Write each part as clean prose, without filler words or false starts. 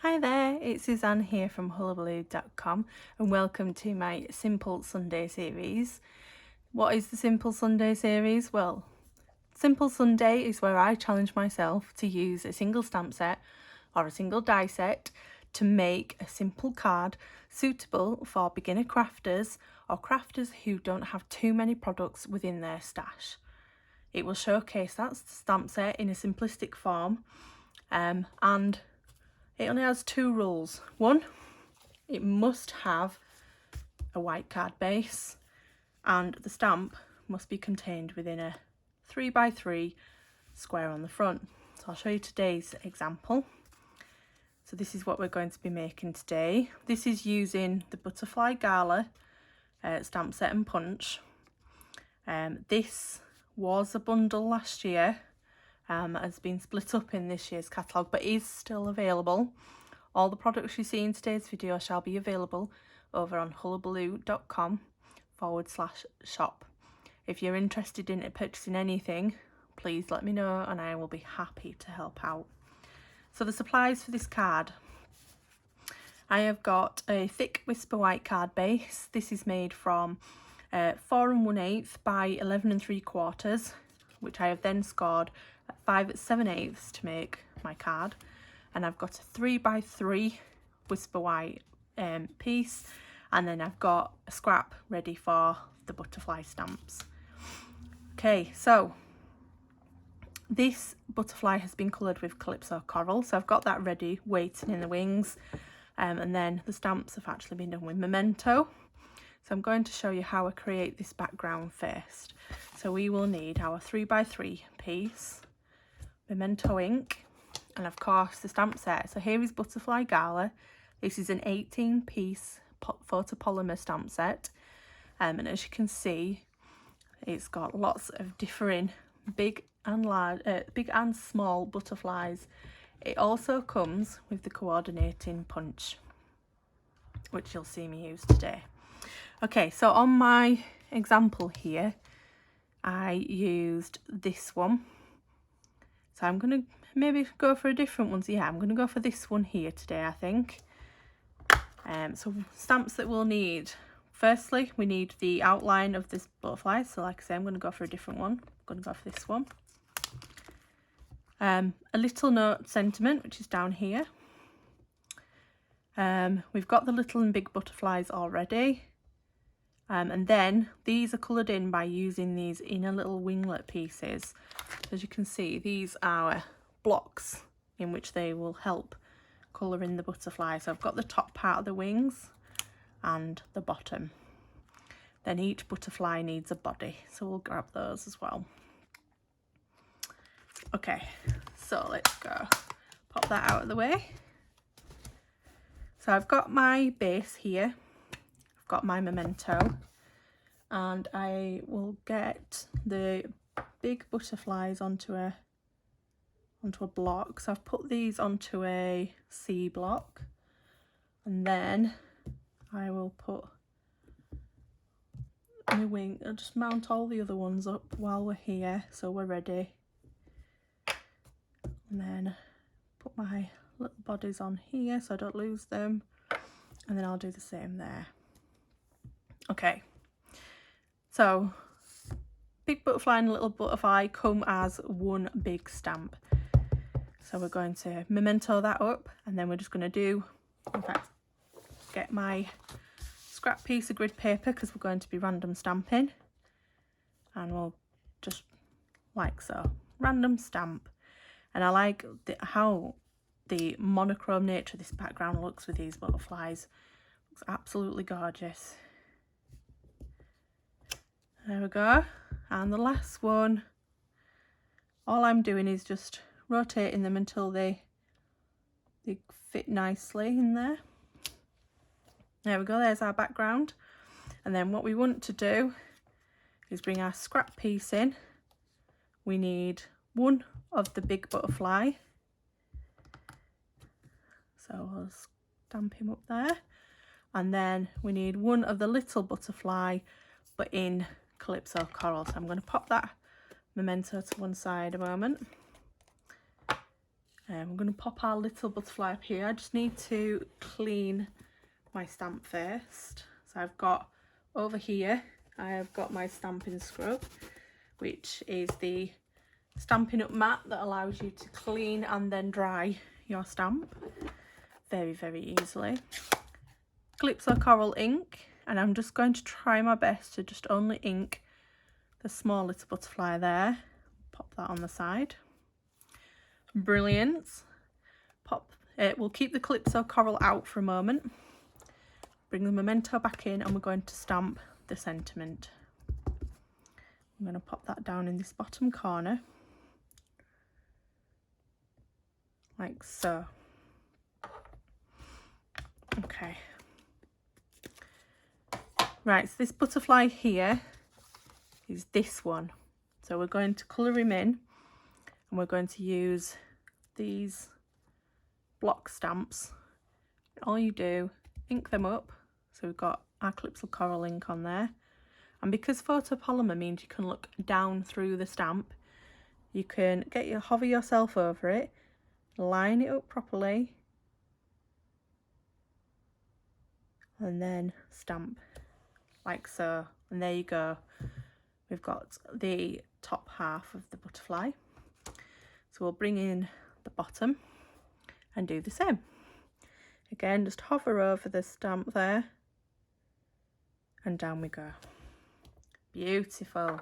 Hi there, it's Suzanne here from Hullahbaloo.com and welcome to my Simple Sunday series. What is the Simple Sunday series? Well, Simple Sunday is where I challenge myself to use a single stamp set or a single die set to make a simple card suitable for beginner crafters or crafters who don't have too many products within their stash. It will showcase that stamp set in a simplistic form and it only has two rules. One, it must have a white card base and the stamp must be contained within a 3x3 square on the front. So I'll show you today's example. So this is what we're going to be making today. This is using the Butterfly Gala stamp set and punch. This was a bundle last year. Has been split up in this year's catalogue but is still available. All the products you see in today's video shall be available over on hullahbaloo.com/shop. If you're interested in purchasing anything, please let me know and I will be happy to help out. So the supplies for this card. I have got a thick Whisper white card base. This is made from 4 1/8 by 11 3/4, which I have then scored at 5 7/8 to make my card. And I've got a 3x3 Whisper white piece, and then I've got a scrap ready for the butterfly stamps. Okay, so this butterfly has been coloured with Calypso Coral, so I've got that ready waiting in the wings, and then the stamps have actually been done with Memento. So I'm going to show you how I create this background first. So we will need our 3x3 piece, Memento ink, and of course the stamp set. So here is Butterfly Gala. This is an 18-piece photopolymer stamp set, and as you can see, it's got lots of differing big and small butterflies. It also comes with the coordinating punch, which you'll see me use today. Okay, so on my example here, I used this one. So I'm going to maybe go for a different one. So yeah, I'm going to go for this one here today, I think. So stamps that we'll need. Firstly, we need the outline of this butterfly. So like I say, I'm going to go for a different one. I'm going to go for this one. A little note sentiment, which is down here. We've got the little and big butterflies already. And then these are coloured in by using these inner little winglet pieces. As you can see, these are blocks in which they will help colour in the butterfly. So I've got the top part of the wings and the bottom. Then each butterfly needs a body, so we'll grab those as well. Okay, so let's go. Pop that out of the way. So I've got my base here. I've got my Memento, and I will get the big butterflies onto a block. So I've put these onto a C block, and then I will put my wing. I'll just mount all the other ones up while we're here, so we're ready. And then put my little bodies on here so I don't lose them, and then I'll do the same there. Okay, so big butterfly and little butterfly come as one big stamp. So we're going to Memento that up, and then we're just going to do, in fact, get my scrap piece of grid paper because we're going to be random stamping, and we'll just like so, random stamp. And I like how the monochrome nature of this background looks with these butterflies. Looks absolutely gorgeous. There we go. And the last one, all I'm doing is just rotating them until they fit nicely in there. There we go, there's our background. And then what we want to do is bring our scrap piece in. We need one of the big butterfly. So I'll stamp him up there. And then we need one of the little butterfly, but in Calypso Coral. So I'm going to pop that Memento to one side a moment. I'm going to pop our little butterfly up here. I just need to clean my stamp first. So I've got over here, I have got my Stampin' Scrub, which is the Stampin' Up mat that allows you to clean and then dry your stamp very, very easily. Calypso Coral ink, and I'm just going to try my best to just only ink the small little butterfly there. Pop that on the side. Brilliant. Pop it. We'll keep the Calypso Coral out for a moment. Bring the memento back in, and we're going to stamp the sentiment. I'm going to pop that down in this bottom corner, like so. Okay. Right, so this butterfly here is this one. So we're going to colour him in, and we're going to use these block stamps. All you do, ink them up. So we've got our Calypso Coral ink on there. And because photopolymer means you can look down through the stamp, you can hover yourself over it, line it up properly, and then stamp like so. And there you go. We've got the top half of the butterfly. So we'll bring in the bottom and do the same. Again, just hover over the stamp there, and down we go. Beautiful.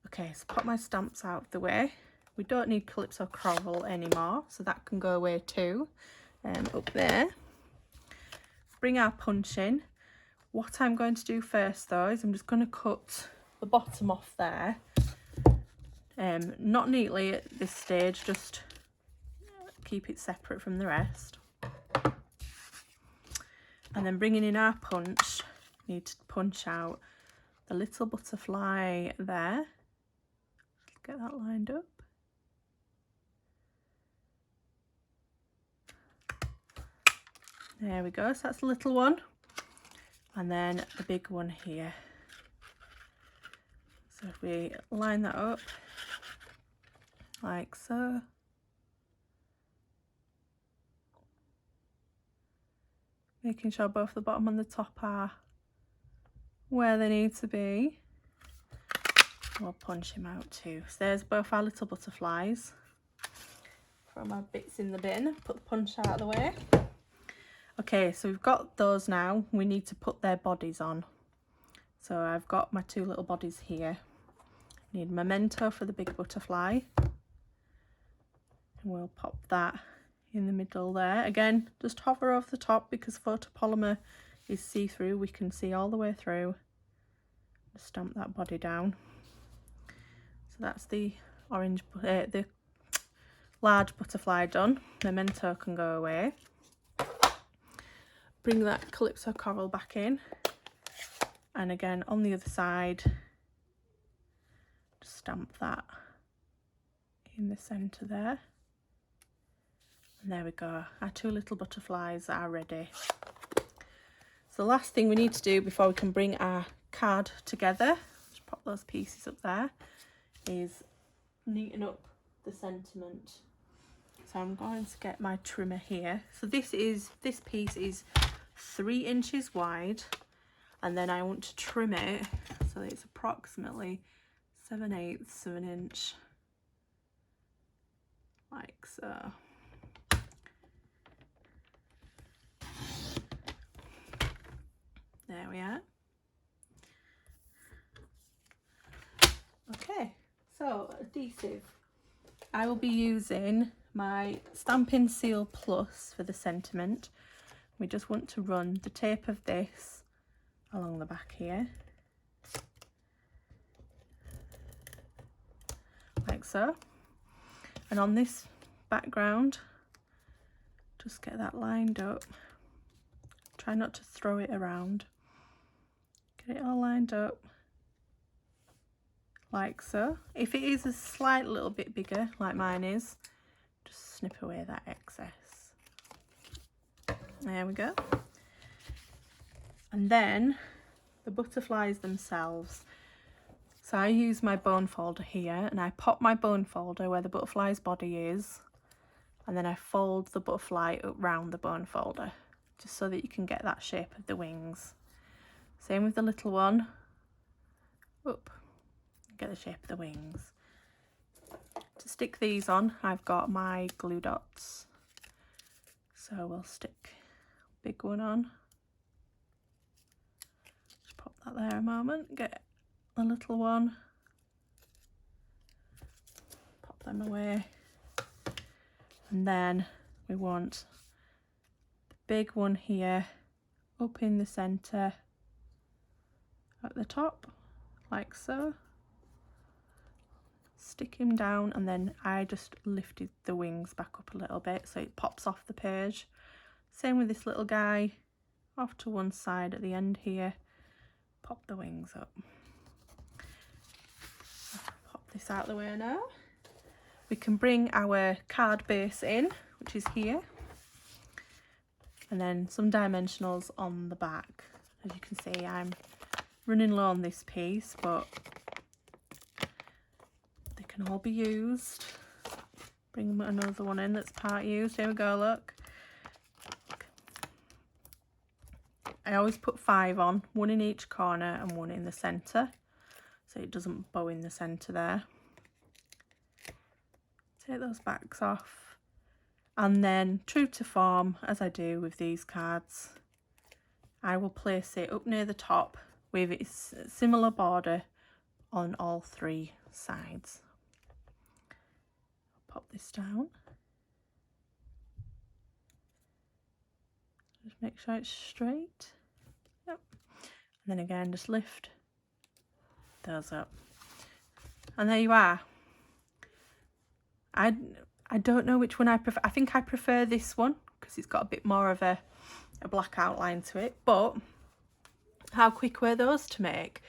Okay, so pop my stamps out of the way. We don't need Calypso Coral anymore, so that can go away too. Up there. Bring our punch in. What I'm going to do first though is I'm just going to cut the bottom off there. Not neatly at this stage, just keep it separate from the rest. And then bringing in our punch, need to punch out the little butterfly there. Let's get that lined up. There we go, so that's the little one. And then the big one here. So if we line that up like so. Making sure both the bottom and the top are where they need to be. We'll punch him out too. So there's both our little butterflies. Throw my bits in the bin, put the punch out of the way. Okay, so we've got those now. We need to put their bodies on. So I've got my two little bodies here. Need memento for the big butterfly. And we'll pop that in the middle there. Again, just hover over the top because photopolymer is see-through. We can see all the way through. Just stamp that body down. So that's the orange, the large butterfly done. Memento can go away. Bring that Calypso Coral back in, and again on the other side, just stamp that in the centre there. And there we go, our two little butterflies are ready. So the last thing we need to do before we can bring our card together, just pop those pieces up there, is neaten up the sentiment. So I'm going to get my trimmer here. So this piece is 3 inches wide, and then I want to trim it so that it's approximately 7/8 of an inch, like so. There we are. Okay, so adhesive. I will be using my Stampin' Seal Plus for the sentiment. We just want to run the tape of this along the back here, like so. And on this background, just get that lined up. Try not to throw it around. Get it all lined up, like so. If it is a slight little bit bigger, like mine is, just snip away that excess. There we go. And then the butterflies themselves. So I use my bone folder here, and I pop my bone folder where the butterfly's body is and then I fold the butterfly up round the bone folder, just so that you can get that shape of the wings. Same with the little one, up, get the shape of the wings. To stick these on, I've got my glue dots, so we'll stick a big one on. Just pop that there a moment, get the little one, pop them away, and then we want the big one here up in the centre at the top, like so. Stick him down, and then I just lifted the wings back up a little bit so it pops off the page. Same with this little guy, off to one side at the end here, pop the wings up. Pop this out of the way now. We can bring our card base in, which is here, and then some dimensionals on the back. As you can see, I'm running low on this piece, but they can all be used. Bring another one in that's part used. Here we go, look. I always put 5 on, 1 in each corner and 1 in the centre, so it doesn't bow in the centre there. Take those backs off, and then true to form, as I do with these cards, I will place it up near the top with its similar border on all 3 sides. Pop this down. Just make sure it's straight. Yep. And then again, just lift those up. And there you are. I don't know which one I prefer. I think I prefer this one because it's got a bit more of a black outline to it. But how quick were those to make?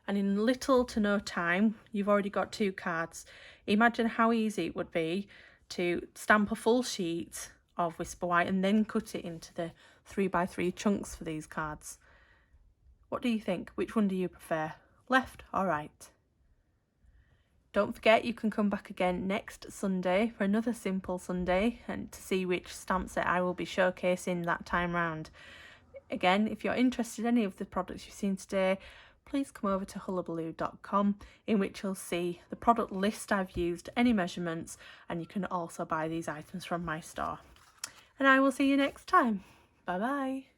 And in little to no time, you've already got 2 cards. Imagine how easy it would be to stamp a full sheet of Whisper White and then cut it into the 3x3 chunks for these cards. What do you think? Which one do you prefer? Left or right? Don't forget, you can come back again next Sunday for another Simple Sunday and to see which stamp set I will be showcasing that time round. Again, if you're interested in any of the products you've seen today, please come over to hullahbaloo.com, in which you'll see the product list I've used, any measurements, and you can also buy these items from my store. And I will see you next time. Bye bye.